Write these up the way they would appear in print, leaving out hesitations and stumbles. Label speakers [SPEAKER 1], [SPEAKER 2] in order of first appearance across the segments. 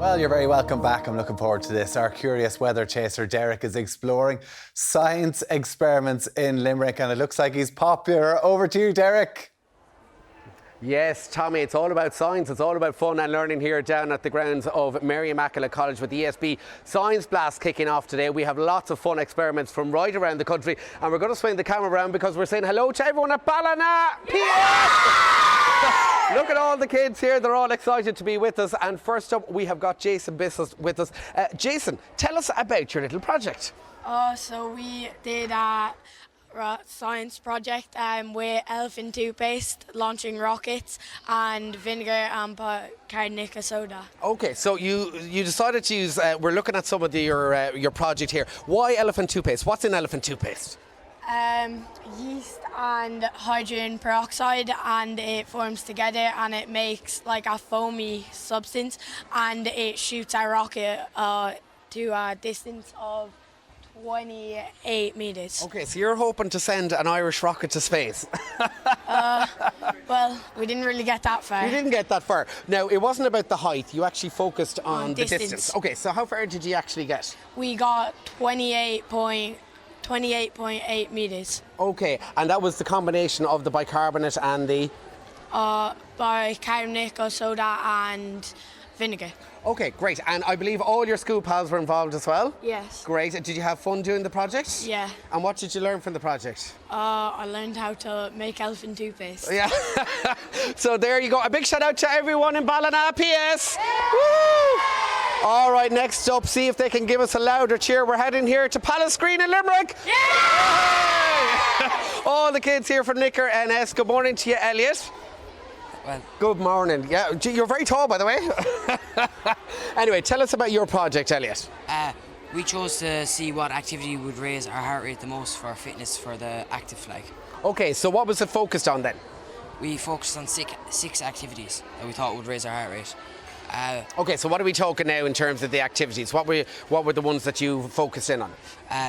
[SPEAKER 1] Well, you're very welcome back. I'm looking forward to this. Our curious weather chaser, Derek, is exploring science experiments in Limerick, and it looks like he's popular. Over to you, Derek.
[SPEAKER 2] Yes, Tommy, it's all about science, it's all about fun and learning here down at the grounds of Mary Immaculate College with the ESB Science Blast kicking off today. We have lots of fun experiments from right around the country, and we're going to swing the camera around because we're saying hello to everyone at Ballina PS! Look at all the kids here, they're all excited to be with us. And first up, we have got Jason Bissell with us. Jason, tell us about your little project.
[SPEAKER 3] So we did a science project with elephant toothpaste, launching rockets, and vinegar and carbonated soda.
[SPEAKER 2] Okay, so you decided to use, we're looking at some of your project here. Why elephant toothpaste? What's in elephant toothpaste?
[SPEAKER 3] Yeast and hydrogen peroxide, and it forms together and it makes like a foamy substance, and it shoots a rocket to a distance of 28 metres.
[SPEAKER 2] Okay, so you're hoping to send an Irish rocket to space?
[SPEAKER 3] Well, we didn't really get that far.
[SPEAKER 2] You didn't get that far. Now, it wasn't about the height, you actually focused on the distance. Okay, so how far did you actually get?
[SPEAKER 3] We got 28.8 metres.
[SPEAKER 2] Okay, and that was the combination of the bicarbonate and the?
[SPEAKER 3] Bicarbonate soda and vinegar.
[SPEAKER 2] Okay, great. And I believe all your school pals were involved as well?
[SPEAKER 3] Yes.
[SPEAKER 2] Great. Did you have fun doing the project?
[SPEAKER 3] Yeah.
[SPEAKER 2] And what did you learn from the project?
[SPEAKER 3] I learned how to make elephant toothpaste.
[SPEAKER 2] Yeah. So there you go. A big shout out to everyone in Ballina PS. Woo! All right, next up, see if they can give us a louder cheer. We're heading here to Palace Green in Limerick. Yeah! All the kids here from Nicker NS. Good morning to you, Elliot.
[SPEAKER 4] Well,
[SPEAKER 2] good morning. Yeah, you're very tall, by the way. Anyway, tell us about your project, Elliot.
[SPEAKER 4] we chose to see what activity would raise our heart rate the most for fitness for the active flag.
[SPEAKER 2] Okay, so what was it focused on then?
[SPEAKER 4] We focused on six activities that we thought would raise our heart rate.
[SPEAKER 2] Okay, so what are we talking now in terms of the activities? What were the ones that you focused in on?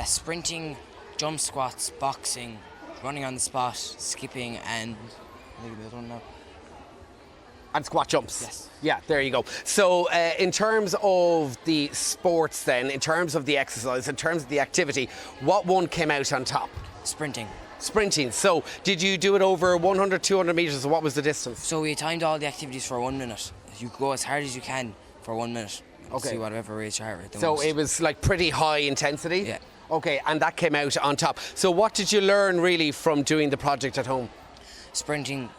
[SPEAKER 4] Sprinting, jump squats, boxing, running on the spot, skipping, and maybe I don't know.
[SPEAKER 2] And squat jumps.
[SPEAKER 4] Yes.
[SPEAKER 2] Yeah, there you go. So in terms of the sports then, in terms of the exercise, in terms of the activity, what one came out on top?
[SPEAKER 4] Sprinting.
[SPEAKER 2] Sprinting. So did you do it over 100, 200 metres? What was the distance?
[SPEAKER 4] So we timed all the activities for 1 minute. You go as hard as you can for 1 minute.
[SPEAKER 2] Okay.
[SPEAKER 4] See whatever raised your heart rate the
[SPEAKER 2] so
[SPEAKER 4] most.
[SPEAKER 2] It was like pretty high intensity?
[SPEAKER 4] Yeah.
[SPEAKER 2] Okay, and that came out on top. So what did you learn really from doing the project at home?
[SPEAKER 4] Sprinting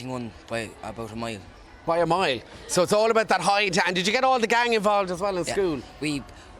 [SPEAKER 4] won by about a mile.
[SPEAKER 2] By a mile. So it's all about that high and did you get all the gang involved as well in school?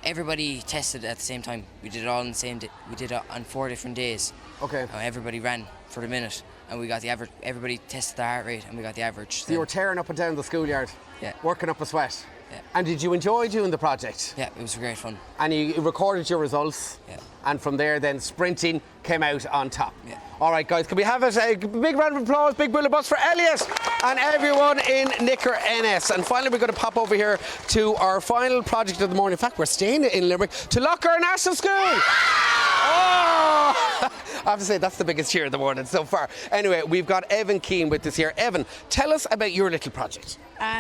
[SPEAKER 4] Everybody tested at the same time. We did it all on the same day. We did it on 4 different days.
[SPEAKER 2] Okay.
[SPEAKER 4] Everybody ran for the minute and we got the average. Everybody tested their heart rate and we got the average.
[SPEAKER 2] So you were tearing up and down the schoolyard?
[SPEAKER 4] Yeah.
[SPEAKER 2] Working up a sweat?
[SPEAKER 4] Yeah.
[SPEAKER 2] And did you enjoy doing the project?
[SPEAKER 4] Yeah, it was great fun.
[SPEAKER 2] And you recorded your results?
[SPEAKER 4] Yeah.
[SPEAKER 2] And from there then sprinting came out on top?
[SPEAKER 4] Yeah.
[SPEAKER 2] All right, guys, can we have a big round of applause, big bullet bus for Elliot and everyone in Nicker NS. And finally, we're going to pop over here to our final project of the morning. In fact, we're staying in Limerick to Locker National School. Oh! I have to say, that's the biggest cheer of the morning so far. Anyway, we've got Evan Keane with us here. Evan, tell us about your little project.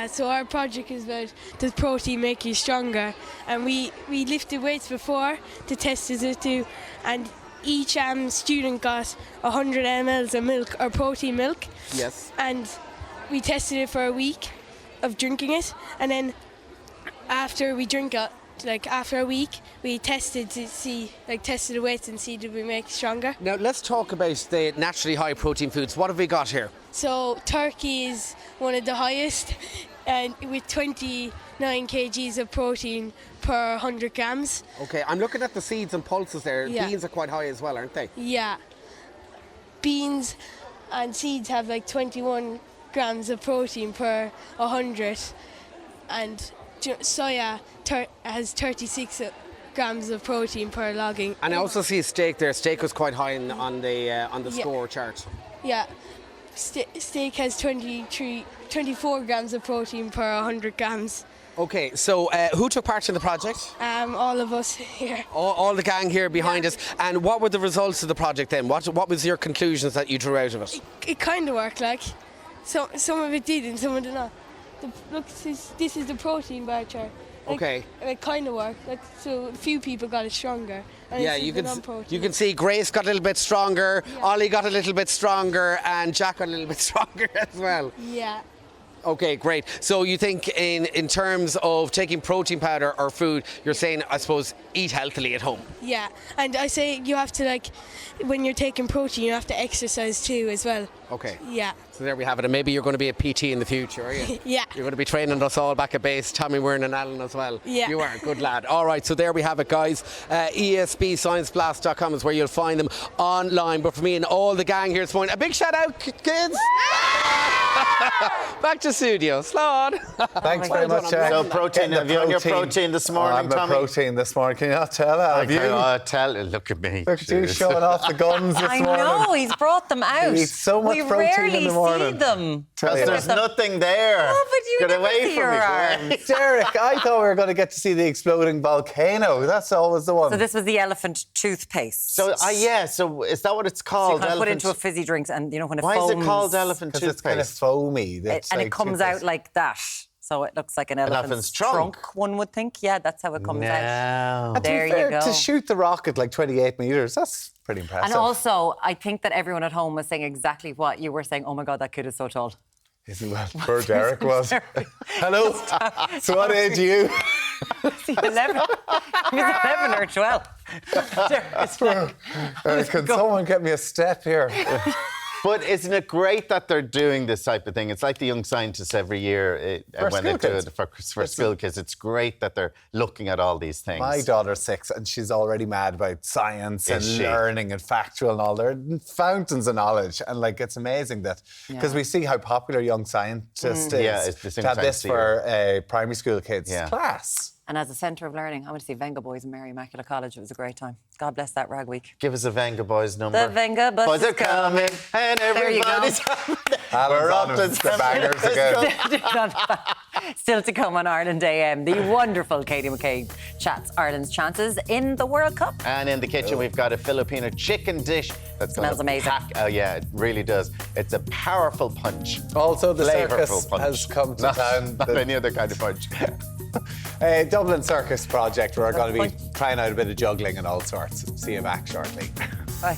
[SPEAKER 5] So our project is about does protein make you stronger, and we lifted weights before to test it too, and each student got 100 ml of milk or protein milk.
[SPEAKER 2] Yes.
[SPEAKER 5] And we tested it for a week of drinking it, and then after we drink it, after a week, we tested the weights and see did we make stronger.
[SPEAKER 2] Now let's talk about the naturally high protein foods. What have we got here?
[SPEAKER 5] So turkey is one of the highest, and with 29 kgs of protein per 100 grams.
[SPEAKER 2] Okay, I'm looking at the seeds and pulses there.
[SPEAKER 5] Yeah.
[SPEAKER 2] Beans are quite high as well, aren't they?
[SPEAKER 5] Yeah. Beans and seeds have 21 grams of protein per 100, and soya has 36 grams of protein per logging.
[SPEAKER 2] And I also see steak there. Steak was quite high on the score chart.
[SPEAKER 5] Yeah. Steak has 24 grams of protein per 100 grams.
[SPEAKER 2] Okay, so who took part in the project?
[SPEAKER 5] All of us here.
[SPEAKER 2] All the gang here behind us. And what were the results of the project then? What was your conclusions that you drew out of it?
[SPEAKER 5] It kind of worked, some of it did and some of it not. This is the protein bar chart.
[SPEAKER 2] Okay.
[SPEAKER 5] It kind of worked. So a few people got it stronger. And
[SPEAKER 2] Yeah,
[SPEAKER 5] this is
[SPEAKER 2] you
[SPEAKER 5] the
[SPEAKER 2] can
[SPEAKER 5] non-protein.
[SPEAKER 2] you can see Grace got a little bit stronger,
[SPEAKER 5] Yeah.
[SPEAKER 2] Ollie got a little bit stronger, and Jack got a little bit stronger as well.
[SPEAKER 5] Yeah.
[SPEAKER 2] Okay, great. So you think in terms of taking protein powder or food, you're saying, I suppose, eat healthily at home.
[SPEAKER 5] Yeah, and I say you have to when you're taking protein, you have to exercise too as well.
[SPEAKER 2] Okay.
[SPEAKER 5] Yeah.
[SPEAKER 2] So there we have it. And maybe you're going to be a PT in the future, are you?
[SPEAKER 5] Yeah.
[SPEAKER 2] You're going to be training us all back at base, Tommy Wyrne and Alan as well.
[SPEAKER 5] Yeah.
[SPEAKER 2] You are, good lad. All right, so there we have it, guys. ESBScienceBlast.com is where you'll find them online. But for me and all the gang here this morning, a big shout out, kids. Back to studio. Slow on.
[SPEAKER 1] Thanks very much, Jack.
[SPEAKER 6] So protein, have you on your protein this morning,
[SPEAKER 1] I'm a
[SPEAKER 6] Tommy?
[SPEAKER 1] protein this morning. Can you not tell? Have you?
[SPEAKER 6] Tell. Look at me.
[SPEAKER 1] Look at you showing off the guns this
[SPEAKER 7] I
[SPEAKER 1] morning.
[SPEAKER 7] know, he's brought them out.
[SPEAKER 1] He eats so much
[SPEAKER 7] we
[SPEAKER 1] protein
[SPEAKER 7] rarely
[SPEAKER 1] in the morning.
[SPEAKER 7] see them.
[SPEAKER 1] Tell
[SPEAKER 6] Because
[SPEAKER 1] you.
[SPEAKER 6] there's nothing there.
[SPEAKER 7] Oh, but you
[SPEAKER 6] Get
[SPEAKER 7] never
[SPEAKER 6] away
[SPEAKER 7] see
[SPEAKER 6] from
[SPEAKER 7] your
[SPEAKER 6] me,
[SPEAKER 7] arms.
[SPEAKER 6] Glenn.
[SPEAKER 1] Derek, I thought we were going to get to see the exploding volcano. That's always the one.
[SPEAKER 7] So this was the elephant toothpaste.
[SPEAKER 6] So, yeah, so is that what it's
[SPEAKER 7] So
[SPEAKER 6] called?
[SPEAKER 7] you kind of put
[SPEAKER 6] Elephant-
[SPEAKER 7] into a fizzy drink, and you know when it
[SPEAKER 6] Why is
[SPEAKER 7] foams,
[SPEAKER 6] it called elephant
[SPEAKER 1] Because it's kind of
[SPEAKER 6] toothpaste?
[SPEAKER 1] foamy.
[SPEAKER 7] and it comes out like that. So it looks like an elephant's
[SPEAKER 6] trunk.
[SPEAKER 7] one would think. Yeah, that's how it comes out.
[SPEAKER 6] No.
[SPEAKER 7] There
[SPEAKER 1] To be fair,
[SPEAKER 7] you go.
[SPEAKER 1] To shoot the rocket like 28 metres, that's pretty impressive.
[SPEAKER 7] And also, I think that everyone at home was saying exactly what you were saying. Oh my God, that kid is so tall.
[SPEAKER 1] Isn't that poor Derek was? Hello. So what age are you?
[SPEAKER 7] 11. He was 11 or 12. It's like,
[SPEAKER 1] Can someone get me a step here?
[SPEAKER 6] But isn't it great that they're doing this type of thing? It's like the Young Scientists every year when they
[SPEAKER 1] school
[SPEAKER 6] do
[SPEAKER 1] kids.
[SPEAKER 6] it for school kids. It's great that they're looking at all these things.
[SPEAKER 1] My daughter's 6 and she's already mad about science and
[SPEAKER 6] Is she?
[SPEAKER 1] learning and factual and all. They're fountains of knowledge. And like, it's amazing that, because we see how popular Young Scientist is.
[SPEAKER 6] Yeah, it's the
[SPEAKER 1] to have this
[SPEAKER 6] Science
[SPEAKER 1] for primary school kids.
[SPEAKER 6] Yeah.
[SPEAKER 1] Class.
[SPEAKER 7] and as a centre of learning, I went to see Venga Boys in Mary Immaculate College. It was a great time. God bless that rag week.
[SPEAKER 6] Give us a Venga Boys number.
[SPEAKER 7] The Venga bus
[SPEAKER 6] Boys
[SPEAKER 7] is
[SPEAKER 6] are coming and
[SPEAKER 7] There you go.
[SPEAKER 6] everybody's
[SPEAKER 1] Alan's
[SPEAKER 6] We're
[SPEAKER 1] on
[SPEAKER 6] up
[SPEAKER 1] them,
[SPEAKER 6] to
[SPEAKER 1] the bangers again.
[SPEAKER 7] Still to come on Ireland AM, the wonderful Katie McCabe chats Ireland's chances in the World Cup.
[SPEAKER 6] And in the kitchen, we've got a Filipino chicken dish that's
[SPEAKER 7] Smells
[SPEAKER 6] gonna
[SPEAKER 7] amazing.
[SPEAKER 6] Oh yeah, it really does. It's a powerful punch.
[SPEAKER 1] Also, the
[SPEAKER 6] Flavorful
[SPEAKER 1] circus
[SPEAKER 6] punch.
[SPEAKER 1] has come to
[SPEAKER 6] Not-
[SPEAKER 1] town.
[SPEAKER 6] Not any other kind of punch.
[SPEAKER 1] Dublin Circus Project. We're going to be
[SPEAKER 7] Fine.
[SPEAKER 1] trying out a bit of juggling and all sorts. See you back shortly.
[SPEAKER 7] Bye.